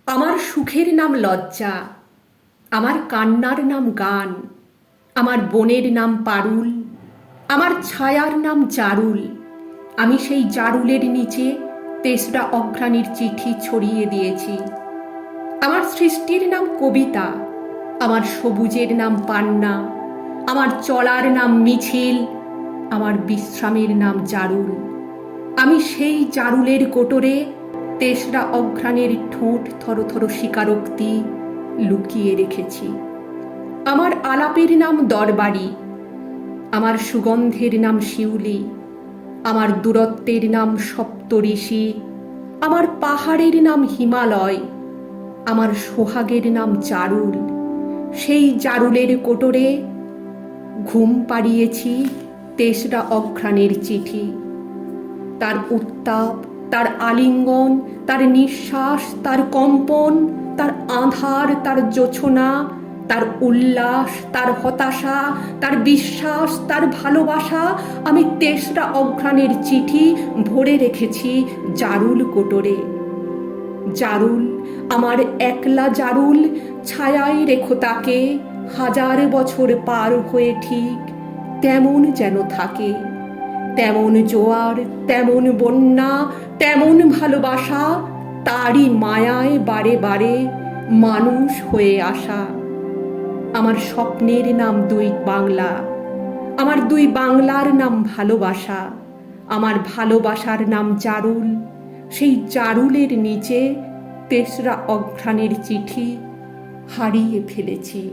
আমার সুখের নাম লজ্জা, আমার কান্নার নাম গান, আমার বনের নাম পারুল, আমার ছায়ার নাম জারুল। আমি সেই জারুলের নিচে তেসরা অঘ্রাণীর চিঠি ছড়িয়ে দিয়েছি। আমার সৃষ্টির নাম কবিতা, আমার সবুজের নাম পান্না, আমার চলার নাম মিছিল, আমার বিশ্রামের নাম জারুল। আমি সেই জারুলের কোটরে তেসরা অঘ্রাণের ঠোঁট থরথর স্বীকারোক্তি লুকিয়ে রেখেছি। আমার আলাপের নাম দরবারি, আমার সুগন্ধের নাম শিউলি, আমার দূরত্বের নাম সপ্তঋষি, আমার পাহাড়ের নাম হিমালয়, আমার সোহাগের নাম জারুল। সেই জারুলের কোটরে ঘুম পাড়িয়েছি তেসরা অঘ্রাণের চিঠি। তার উত্তাপ, তার আলিঙ্গন, তার নিঃশ্বাস, তার কম্পন, তার আঁধার, তার জোছনা, তার উল্লাস, তার হতাশা, তার বিশ্বাস, তার ভালোবাসা আমি তেসরা অঘ্রাণের চিঠি ভরে রেখেছি জারুল কোটরে। জারুল, আমার একলা জারুল, ছায়ায় রেখো তাকে, হাজার বছর পার হয়ে ঠিক তেমন যেন থাকে। তেমন জোয়ার, তেমন বন্যা, তেমন ভালোবাসা, তারই মায়ায় বারে বারে মানুষ হয়ে আসা। আমার স্বপ্নের নাম দুই বাংলা, আমার দুই বাংলার নাম ভালোবাসা, আমার ভালোবাসার নাম জারুল। সেই জারুলের নিচে তেসরা অঘ্রাণের চিঠি হারিয়ে ফেলেছি।